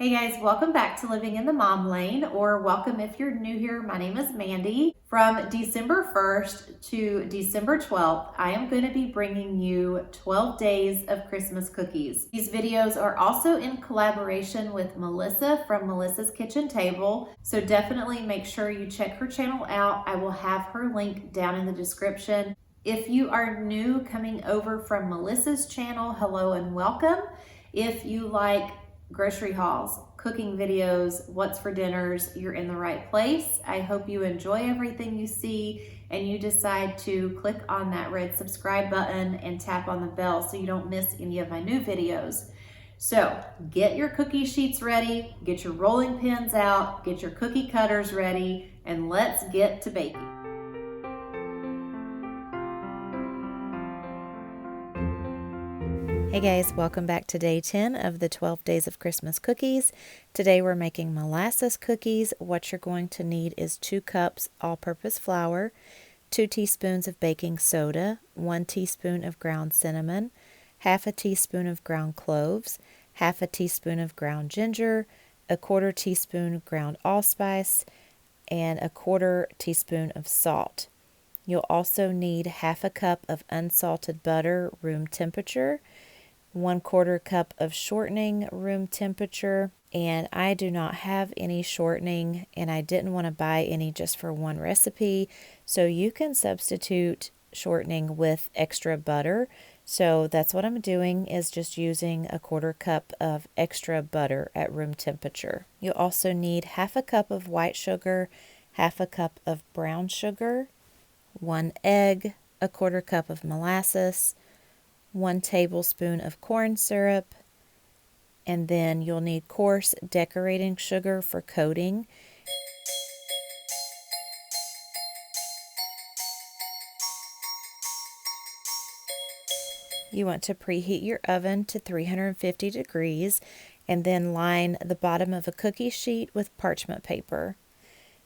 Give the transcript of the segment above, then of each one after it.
Hey guys, welcome back to Living in the Mom Lane, or welcome if you're new here. My name is Mandy. From December 1st to December 12th, I am going to be bringing you 12 days of Christmas cookies. These videos are also in collaboration with Melissa from Melissa's Kitchen Table, so definitely make sure you check her channel out. I will have her link down in the description. If you are new coming over from Melissa's channel, hello and welcome. If you like grocery hauls, cooking videos, what's for dinners, you're in the right place. I hope you enjoy everything you see and you decide to click on that red subscribe button and tap on the bell so you don't miss any of my new videos. So get your cookie sheets ready, get your rolling pins out, get your cookie cutters ready, and let's get to baking. Hey guys, welcome back to day 10 of the 12 days of Christmas cookies. Today we're making molasses cookies. What you're going to need is 2 cups all-purpose flour, 2 teaspoons of baking soda, 1 teaspoon of ground cinnamon, half a teaspoon of ground cloves, half a teaspoon of ground ginger, a 1/4 teaspoon ground allspice, and a 1/4 teaspoon of salt. You'll also need half a cup of unsalted butter, room temperature, 1/4 cup of shortening, room temperature, and I do not have any shortening and I didn't want to buy any just for one recipe, so you can substitute shortening with extra butter. So that's what I'm doing, is just using a 1/4 cup of extra butter at room temperature. You'll also need half a cup of white sugar, half a cup of brown sugar, 1 egg, a 1/4 cup of molasses, 1 tablespoon of corn syrup, and then you'll need coarse decorating sugar for coating. You want to preheat your oven to 350 degrees and then line the bottom of a cookie sheet with parchment paper.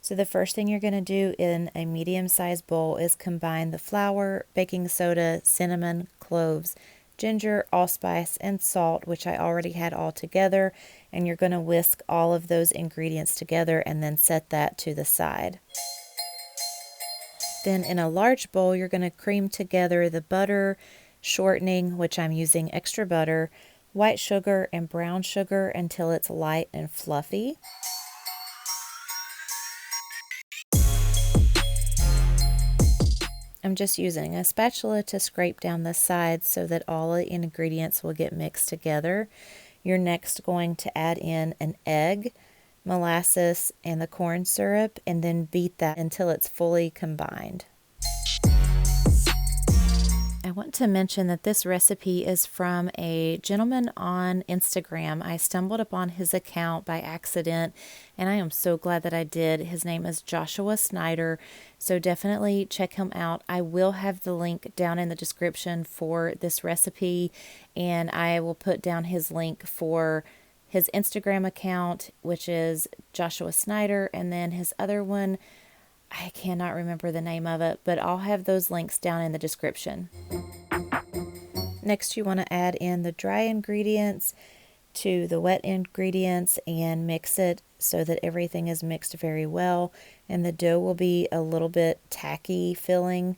So the first thing you're going to do in a medium-sized bowl is combine the flour, baking soda, cinnamon, cloves, ginger, allspice, and salt, which I already had all together, and you're going to whisk all of those ingredients together and then set that to the side. Then in a large bowl, you're going to cream together the butter, shortening, which I'm using extra butter, white sugar, and brown sugar until it's light and fluffy. I'm just using a spatula to scrape down the sides so that all the ingredients will get mixed together. You're next going to add in an egg, molasses, and the corn syrup, and then beat that until it's fully combined. I want to mention that this recipe is from a gentleman on Instagram. I stumbled upon his account by accident, and I am so glad that I did. His name is SNYDER, so definitely check him out. I will have the link down in the description for this recipe, and I will put down his link for his Instagram account, which is JOSHUAL, and then his other one, I cannot remember the name of it, but I'll have those links down in the description. Next, you want to add in the dry ingredients to the wet ingredients and mix it so that everything is mixed very well, and the dough will be a little bit tacky filling.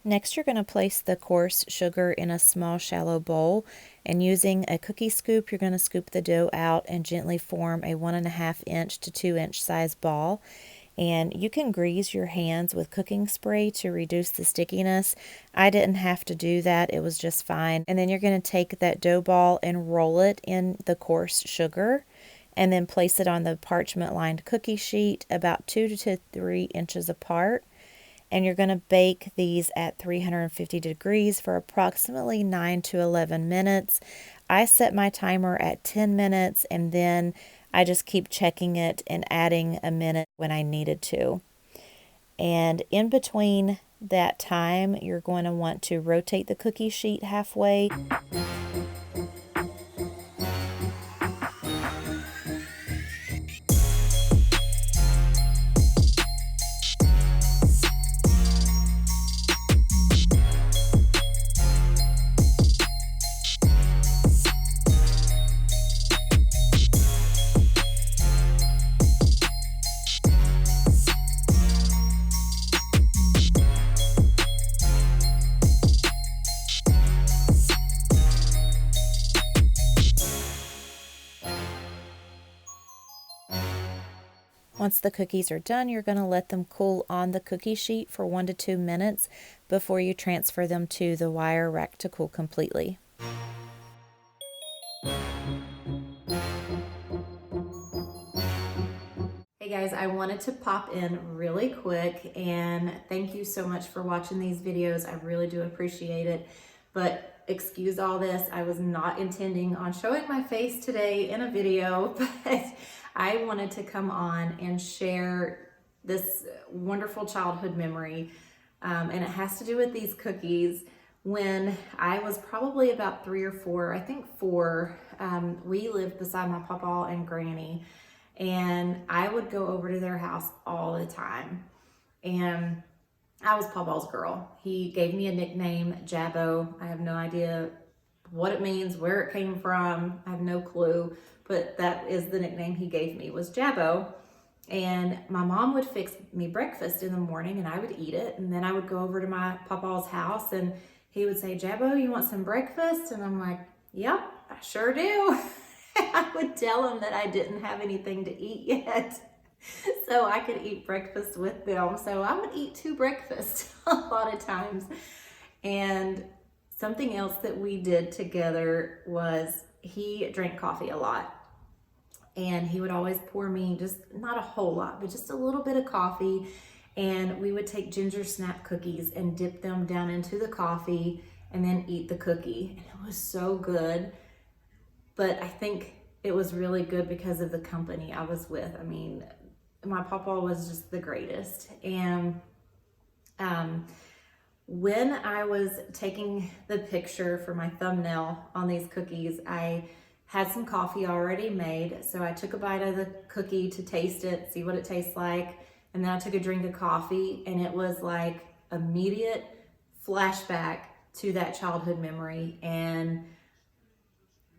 Next, you're going to place the coarse sugar in a small shallow bowl, and using a cookie scoop, you're going to scoop the dough out and gently form a 1.5 inch to 2 inch size ball. And you can grease your hands with cooking spray to reduce the stickiness. I didn't have to do that, it was just fine. And then you're going to take that dough ball and roll it in the coarse sugar, and then place it on the parchment lined cookie sheet about 2 to 3 inches apart. And you're going to bake these at 350 degrees for approximately 9 to 11 minutes. I set my timer at 10 minutes, and then I just keep checking it and adding a minute when I needed to. And in between that time, you're going to want to rotate the cookie sheet halfway. Once the cookies are done, you're going to let them cool on the cookie sheet for 1 to 2 minutes before you transfer them to the wire rack to cool completely. Hey guys, I wanted to pop in really quick and thank you so much for watching these videos. I really do appreciate it, but excuse all this. I was not intending on showing my face today in a video, but I wanted to come on and share this wonderful childhood memory, and it has to do with these cookies. When I was probably about 3 or 4, I think 4, we lived beside my papa and granny, and I would go over to their house all the time. And I was Papa's girl. He gave me a nickname, Jabbo. I have no idea what it means, where it came from. I have no clue, but that is the nickname he gave me, was Jabbo. And my mom would fix me breakfast in the morning and I would eat it. And then I would go over to my Papa's house and he would say, Jabbo, you want some breakfast? And I'm like, yep, I sure do. I would tell him that I didn't have anything to eat yet, so I could eat breakfast with them. So I would eat 2 breakfasts a lot of times. And something else that we did together was he drank coffee a lot. And he would always pour me just not a whole lot, but just a little bit of coffee. And we would take ginger snap cookies and dip them down into the coffee and then eat the cookie. And it was so good. But I think it was really good because of the company I was with. I mean, my papa was just the greatest. And when I was taking the picture for my thumbnail on these cookies, I had some coffee already made. So I took a bite of the cookie to taste it, see what it tastes like. And then I took a drink of coffee, and it was like immediate flashback to that childhood memory. And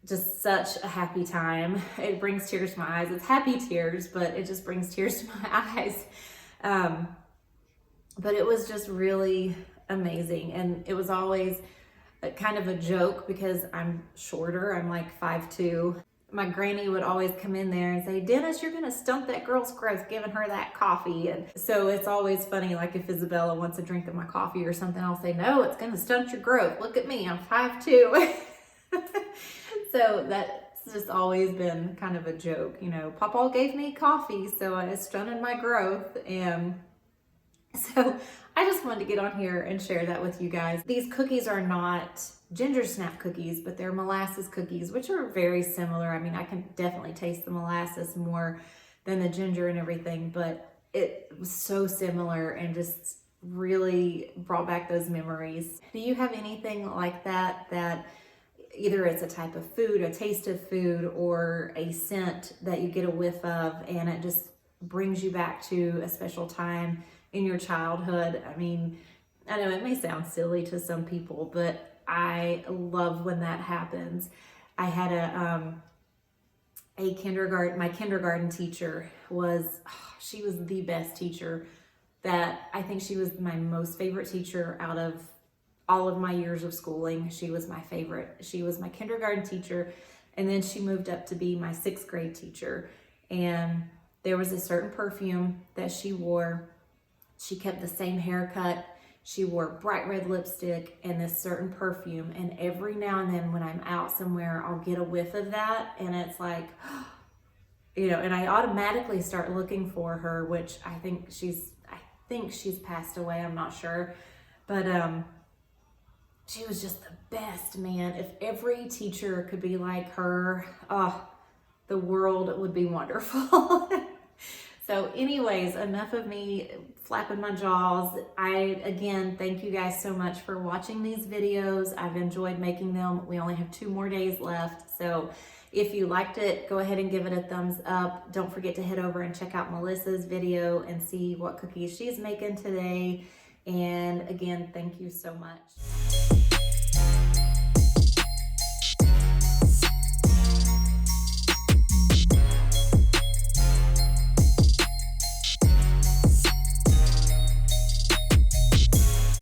just such a happy time. It brings tears to my eyes. It's happy tears, but it just brings tears to my eyes. But it was just really amazing. And it was always kind of a joke because I'm shorter. I'm like 5'2". My granny would always come in there and say, Dennis, you're gonna stunt that girl's growth giving her that coffee. And so it's always funny, like if Isabella wants a drink of my coffee or something, I'll say, no, it's gonna stunt your growth. Look at me, I'm 5'2". So that's just always been kind of a joke. You know, Papa gave me coffee, so I stunted my growth. And so I just wanted to get on here and share that with you guys. These cookies are not ginger snap cookies, but they're molasses cookies, which are very similar. I mean, I can definitely taste the molasses more than the ginger and everything, but it was so similar and just really brought back those memories. Do you have anything like that, that either it's a type of food, a taste of food, or a scent that you get a whiff of and it just brings you back to a special time in your childhood? I mean, I know it may sound silly to some people, but I love when that happens. I had my kindergarten teacher was, she was the best teacher. That I think she was my most favorite teacher out of all of my years of schooling. She was my favorite. She was my kindergarten teacher, and then she moved up to be my 6th grade teacher. And there was a certain perfume that she wore. She kept the same haircut. She wore bright red lipstick and this certain perfume. And every now and then when I'm out somewhere, I'll get a whiff of that. And it's like, you know, and I automatically start looking for her, which I think she's passed away. I'm not sure. But, she was just the best, man. If every teacher could be like her, the world would be wonderful. So anyways, enough of me flapping my jaws. Again, thank you guys so much for watching these videos. I've enjoyed making them. We only have 2 more days left. So if you liked it, go ahead and give it a thumbs up. Don't forget to head over and check out Melissa's video and see what cookies she's making today. And again, thank you so much.